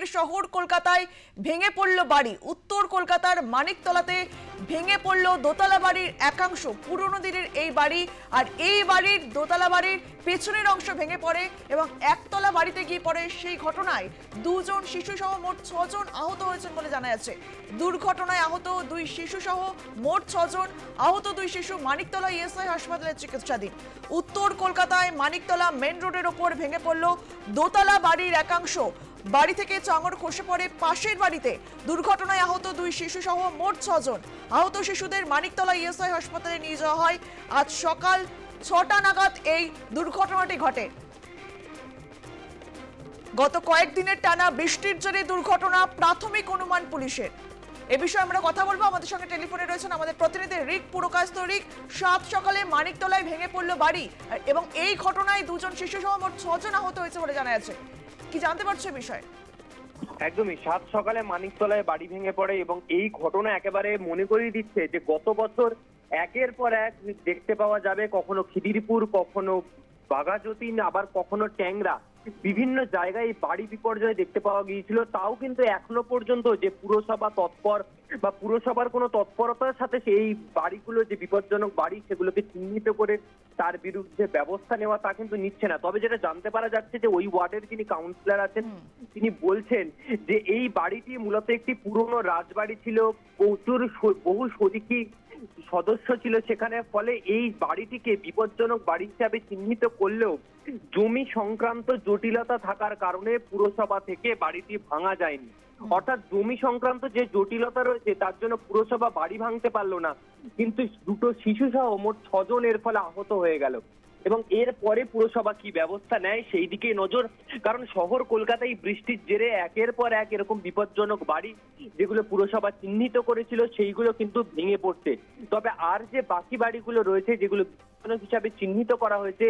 ফের শহর কলকাতায় ভেঙে পড়ল বাড়ি। উত্তর কলকাতার মানিকতলাতে ভেঙে পড়ল দোতলা বাড়ির একাংশ। পুরনো দিনের এই বাড়ি, আর এই বাড়ির দোতলা বাড়ির পেছনের অংশ ভেঙে পড়ে এবং একতলা বাড়িতে গিয়ে পড়ে। সেই ঘটনায় দুজন শিশু সহ মোট 6 জন আহত হয়েছেন বলে জানা যাচ্ছে। দুর্ঘটনায় আহত 2 শিশু সহ মোট 6 জন। আহত 2 শিশু মানিকতলা ইএসআই হাসপাতালে চিকিৎসাধীন। উত্তর কলকাতায় মানিকতলা মেন রোডের ওপর ভেঙে পড়ল দোতলা বাড়ির একাংশ। বাড়ি থেকে চাঙড় খসে পড়ে পাশের বাড়িতে। দুর্ঘটনায় আহত 2 শিশু সহ মোট 6 জন। আহত শিশুদের মানিকতলা ইএসআই হাসপাতালে নিয়ে যাওয়া হয়। আজ সকাল 6টা নাগাদ এই দুর্ঘটনাটি ঘটে। গত কয়েকদিনের টানা বৃষ্টির জেরে দুর্ঘটনা, প্রাথমিক অনুমান পুলিশের। এ বিষয়ে আমরা কথা বলবো। আমাদের সঙ্গে টেলিফোনে রয়েছেন আমাদের প্রতিনিধি রিক পুরকায়স্থ। রিক, সাত সকালে মানিকতলায় ভেঙে পড়ল বাড়ি এবং এই ঘটনায় 2 জন শিশু সহ মোট 6 জন আহত হয়েছে বলে জানা যাচ্ছে। কি জানতে পারছো এই বিষয়ে? একদমই, সাত সকালে মানিকতলায় বাড়ি ভেঙে পড়ে এবং এই ঘটনা একেবারে মনে করিয়ে দিচ্ছে যে গত বছর একের পর এক দেখতে পাওয়া যাবে, কখনো খিদিরপুর, কখনো বাঘাযতীন, আবার কখনো ট্যাংরা, বিভিন্ন জায়গায় বাড়ি বিপর্যয় দেখতে পাওয়া গিয়েছিল। তাও কিন্তু এখনো পর্যন্ত যে পুরসভা তৎপর বা পুরসভার কোনো তৎপরতার সাথে সেই বাড়িগুলো যে বিপজ্জনক বাড়ি সেগুলোকে চিহ্নিত করে তার বিরুদ্ধে ব্যবস্থা নেওয়া তা কিন্তু নিচ্ছে না। তবে যেটা জানতে পারা যাচ্ছে যে ওই ওয়ার্ডের যিনি কাউন্সিলর আছেন তিনি বলছেন যে এই বাড়িটি মূলত একটি পুরনো রাজবাড়ি ছিল, প্রচুর বহু শরিকি সদস্য ছিল সেখানে। ফলে এই বাড়িটিকে বিপজ্জনক বাড়ি হিসাবে চিহ্নিত করলেও জমি সংক্রান্ত জটিলতা থাকার কারণে পুরসভা থেকে বাড়িটি ভাঙা যায়নি। অর্থাৎ জমি সংক্রান্ত যে জটিলতা রয়েছে তার জন্য পুরসভা বাড়ি ভাঙতে পারলো না, কিন্তু 2 শিশু সহ মোট 6 জন এর ফলে আহত হয়ে গেল। এবং এরপরে পুরসভা কি ব্যবস্থা নেয় সেই দিকে নজর, কারণ শহর কলকাতায় বৃষ্টির জেরে একের পর এক এরকম বিপজ্জনক বাড়ি যেগুলো পুরসভা চিহ্নিত করেছিল সেইগুলো কিন্তু ভেঙে পড়ছে। তবে আর যে বাকি বাড়িগুলো রয়েছে যেগুলো বিপজ্জনক হিসাবে চিহ্নিত করা হয়েছে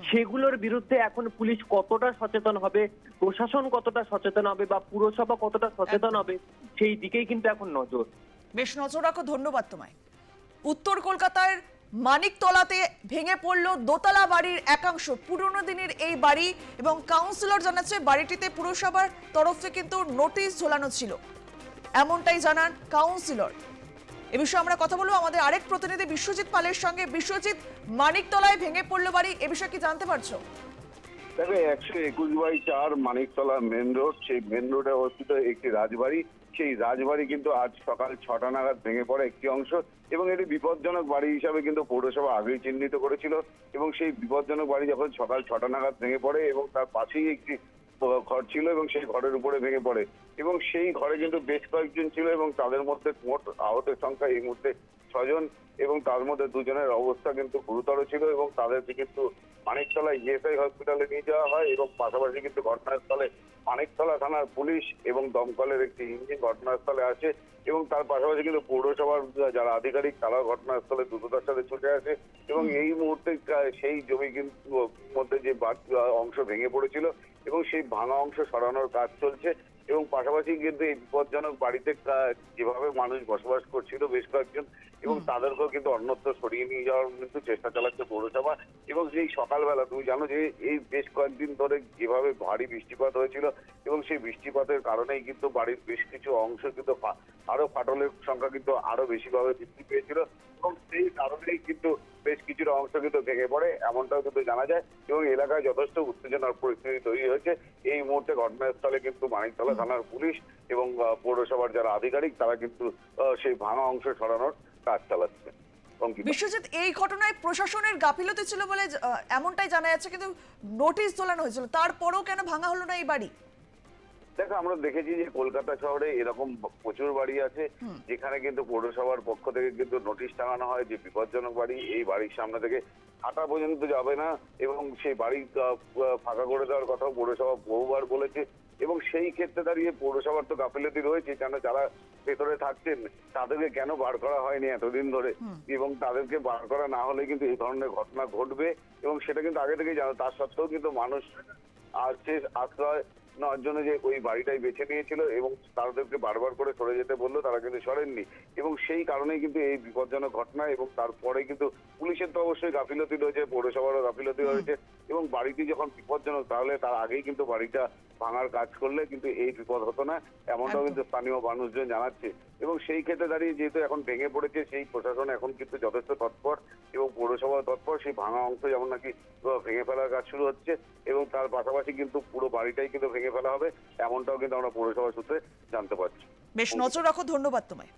সেগুলোর বিরুদ্ধে এখন পুলিশ কতটা সচেতন হবে, প্রশাসন কতটা সচেতন হবে বা পুরসভা কতটা সচেতন হবে সেই দিকেই কিন্তু এখন নজর। বেশ নজর রাখো, ধন্যবাদ তোমায়। উত্তর কলকাতার মানিকতলাতে ভেঙে পড়ল দোতলা বাড়ির একাংশ। পুরনো দিনের এই বাড়ি এবং কাউন্সিলর জানাচ্ছে বাড়িটিতে পুরসভার তরফে কিন্তু নোটিশ ঝোলানো ছিল, এমনটাই জানান কাউন্সিলর। এ বিষয়ে আমরা কথা বলবো আমাদের আরেক প্রতিনিধি বিশ্বজিৎ পালের সঙ্গে। বিশ্বজিৎ, মানিকতলায় ভেঙে পড়ল বাড়ি, এ বিষয়ে কি জানতে পারছো? দেখো, 121/4 মানিকতলা মেন রোড, সেই মেন রোডে অবস্থিত একটি রাজবাড়ি। সেই রাজবাড়ি কিন্তু আজ সকাল 6টা নাগাদ ভেঙে পড়ে একটি অংশ, এবং এটি বিপজ্জনক বাড়ি হিসাবে কিন্তু পৌরসভা আগেই চিহ্নিত করেছিল। এবং সেই বিপজ্জনক বাড়ি যখন সকাল 6টা নাগাদ ভেঙে পড়ে এবং তার পাশেই একটি ঘর ছিল এবং সেই ঘরের উপরে ভেঙে পড়ে, এবং সেই ঘরে কিন্তু বেশ কয়েকজন ছিল এবং তাদের মধ্যে মোট আহতের সংখ্যা এই মুহূর্তে 6 জন, এবং তার মধ্যে 2 জনের অবস্থা কিন্তু গুরুতর ছিল এবং তাদেরকে কিন্তু মানিকতলা ইএসআই হসপিটালে নিয়ে যাওয়া হয়। এবং পাশাপাশি কিন্তু ঘটনাস্থলে মানিকতলা থানার পুলিশ এবং দমকলের একটি ইঞ্জিন ঘটনাস্থলে আছে, এবং তার পাশাপাশি কিন্তু পৌরসভার যারা আধিকারিক তারাও ঘটনাস্থলে দ্রুততার সাথে ছুটে আসে। এবং এই মুহূর্তে সেই জমি কিন্তু মধ্যে যে অংশ ভেঙে পড়েছিল এবং সেই ভাঙা অংশ সরানোর কাজ চলছে। এবং পাশাপাশি কিন্তু এই বিপজ্জনক বাড়িতে যেভাবে মানুষ বসবাস করছিল বেশ কয়েকজন, এবং তাদেরকেও কিন্তু অন্যত্র সরিয়ে নিয়ে যাওয়ার কিন্তু চেষ্টা চালাচ্ছে পৌরসভা। এবং সেই সকালবেলা তুমি জানো যে এই বেশ কয়েকদিন ধরে যেভাবে ভারী বৃষ্টিপাত হয়েছিল এবং সেই বৃষ্টিপাতের কারণেই কিন্তু বাড়ির বেশ কিছু অংশ কিন্তু আরো ফাটলের সংখ্যা কিন্তু আরো বেশিভাবে বৃদ্ধি পেয়েছিল, এবং সেই কারণেই কিন্তু বেশ কিছুটা অংশ কিন্তু ভেঙে পড়ে এমনটাও কিন্তু জানা যায়। এবং এলাকায় যথেষ্ট উত্তেজনার পরিস্থিতি তৈরি হয়েছে। এই মুহূর্তে ঘটনাস্থলে কিন্তু মানিকতলা থানার পুলিশ এবং পৌরসভার যারা আধিকারিক তারা কিন্তু সেই ভাঙা অংশ সরানোর কাজ চালাচ্ছে। বিশ্বজিৎ, এই ঘটনায় প্রশাসনের গাফিলতি ছিল বলে এমনটাই জানা যাচ্ছে, কিন্তু নোটিশ ঝোলানো হয়েছিল, তারপরেও কেন ভাঙা হলো না এই বাড়ি? দেখো, আমরা দেখেছি যে কলকাতা শহরে এরকম প্রচুর বাড়ি আছে যেখানে কিন্তু পৌরসভার পক্ষ থেকে কিন্তু নোটিশ টাঙানো হয় যে বিপজ্জনক বাড়ি, এই বাড়ির সামনে থেকে হাঁটা পর্যন্ত যাবে না, এবং সেই বাড়ি ফাঁকা করে দেওয়ার কথাও পৌরসভা বহুবার বলেছে। এবং সেই ক্ষেত্রে দাঁড়িয়ে পৌরসভার তো গাফিলতি রয়েছে, কেন যারা ভেতরে থাকতেন তাদেরকে কেন বার করা হয়নি এতদিন ধরে, এবং তাদেরকে বার করা না হলে কিন্তু এই ধরনের ঘটনা ঘটবে, এবং সেটা কিন্তু আগে থেকেই জানো। তার সত্ত্বেও কিন্তু মানুষ আসছে, আশ্রয় নেওয়ার জন্য যে ওই বাড়িটাই বেছে নিয়েছিল এবং তাদেরকে বারবার করে সরে যেতে বললো, তারা কিন্তু সরেননি এবং সেই কারণেই কিন্তু এই বিপজ্জনক ঘটনা। এবং তারপরে কিন্তু পুলিশের তো অবশ্যই গাফিলতি রয়েছে, পৌরসভারও গাফিলতি রয়েছে এবং বাড়িটি যখন বিপজ্জনক তাহলে তার আগেই কিন্তু বাড়িটা ভাঙার কাজ করলে কিন্তু এই বিপদ হতো না, এমনটাও কিন্তু স্থানীয় মানুষজন জানাচ্ছে। এবং সেই ক্ষেত্রে দাঁড়িয়ে যেহেতু এখন ভেঙে পড়েছে, সেই প্রশাসন এখন কিন্তু যথেষ্ট তৎপর এবং পৌরসভা তৎপর। সেই ভাঙা অংশ যেমন নাকি ভেঙে ফেলার কাজ শুরু হচ্ছে এবং তার পাশাপাশি কিন্তু পুরো বাড়িটাই কিন্তু ভেঙে ফেলা হবে, এমনটাও কিন্তু আমরা পৌরসভা সূত্রে জানতে পারছি। বেশ, নজর রাখো, ধন্যবাদ তোমায়।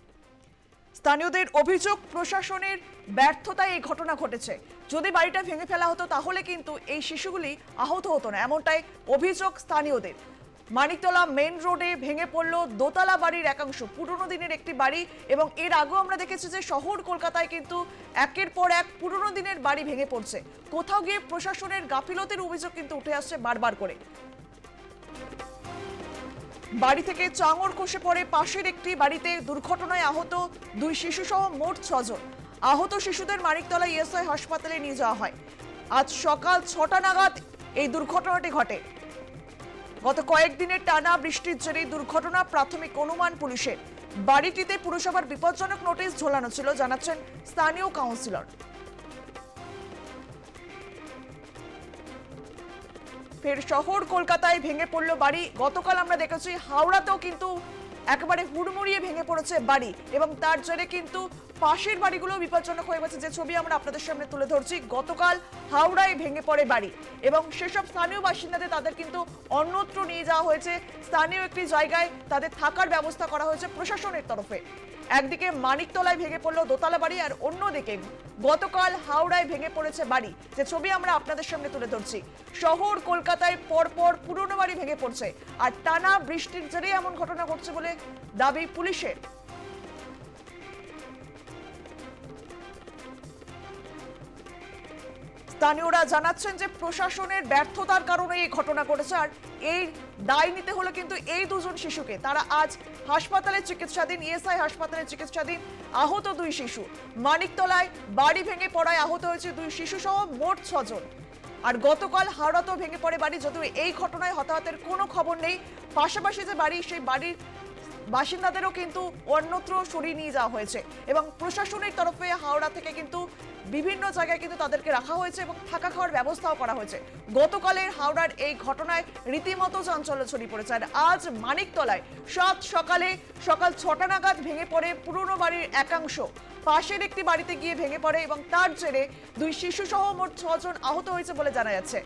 স্থানীয়দের অভিযোগ, প্রশাসনের ব্যর্থতায় এই ঘটনা ঘটেছে। যদি বাড়িটা ভেঙে ফেলা হতো তাহলে কিন্তু এই শিশুগুলি আহত হতো না, এমনটাই অভিযোগ স্থানীয়দের। মানিকতলা মেন রোডে ভেঙে পড়ল দোতলা বাড়ির একাংশ, পুরনো দিনের একটি বাড়ি। এবং এর আগেও আমরা দেখেছি যে শহর কলকাতায় কিন্তু একের পর এক পুরনো দিনের বাড়ি ভেঙে পড়ছে। কোথাও গিয়ে প্রশাসনের গাফিলতির অভিযোগ কিন্তু উঠে আসছে বারবার করে। বাড়ি থেকে চাঙড় খসে পড়ে পাশের একটি বাড়িতে, দুর্ঘটনায় আহত 2 শিশু সহ মোট 6 জন। আহত শিশুদের মানিকতলা ইএসআই হাসপাতালে নিয়ে যাওয়া হয়। আজ সকাল 6টা নাগাদ এই দুর্ঘটনাটি ঘটে। গত কয়েকদিনের টানা বৃষ্টির জেরে দুর্ঘটনা প্রাথমিক অনুমান পুলিশের। বাড়িটিতে পুরসভার বিপজ্জনক নোটিশ ঝোলানো ছিল, জানাচ্ছেন স্থানীয় কাউন্সিলর। ফের শহর কলকাতায় ভেঙে পড়ল বাড়ি। গতকাল আমরা দেখেছি হাওড়াতেও কিন্তু একেবারে হুড়মুড়িয়ে ভেঙে পড়েছে বাড়ি এবং তার জেরে কিন্তু পাশের বাড়িগুলো বিপজ্জনক হয়ে গেছে, যে ছবি আমরা আপনাদের সামনে তুলে ধরছি। গতকাল হাওড়ায় ভেঙে পড়ে বাড়ি এবং সেসব স্থানীয় বাসিন্দাদের তাদের কিন্তু অন্যত্র নিয়ে যাওয়া হয়েছে। স্থানীয় একটি জায়গায় তাদের থাকার ব্যবস্থা করা হয়েছে প্রশাসনের তরফে। একদিকে মানিকতলায় ভেঙে পড়লো দোতলা বাড়ি আর অন্যদিকে গতকাল হাওড়ায় ভেঙে পড়েছে বাড়ি, যে ছবি আমরা আপনাদের সামনে তুলে ধরছি। শহর কলকাতায় পরপর পুরনো বাড়ি ভেঙে পড়ছে আর টানা বৃষ্টির জেরে এমন ঘটনা ঘটছে বলে দাবি পুলিশের। স্থানীয়রা জানাচ্ছেন যে প্রশাসনের ব্যর্থতার কারণে এই ঘটনা ঘটেছে আর এই দায় নিতে হলো কিন্তু এই 2 জন শিশুকে। তারা আজ হাসপাতালে চিকিৎসাধীন, ইএসআই হাসপাতালে চিকিৎসাধীন। আহত 2 শিশু। মানিকতলায় বাড়ি ভেঙে পড়ায় আহত হয়েছে 2 শিশু সহ মোট 6 জন। আর গতকাল হাওড়াতেও ভেঙে পড়ে বাড়ি, যদিও এই ঘটনায় হতাহতের কোনো খবর নেই। পাশাপাশি যে বাড়ি, সেই বাড়ির বাসিন্দাদেরও কিন্তু অন্যত্র সরিয়ে নিয়ে যাওয়া হয়েছে এবং প্রশাসনের তরফে হাওড়া থেকে কিন্তু বিভিন্ন জায়গায় কিন্তু তাদেরকে রাখা হয়েছে এবং থাকা খাওয়ার ব্যবস্থাও করা হয়েছে। গতকালের হাওড়ার এই ঘটনায় রীতিমতো চাঞ্চল্য ছড়িয়ে পড়েছে। আর আজ মানিকতলায় সকাল 6টা নাগাদ ভেঙে পড়ে পুরনো বাড়ির একাংশ। পাশের একটি বাড়িতে গিয়ে ভেঙে পড়ে এবং তার জেরে 2 শিশু সহ মোট 6 জন আহত হয়েছে বলে জানা যাচ্ছে।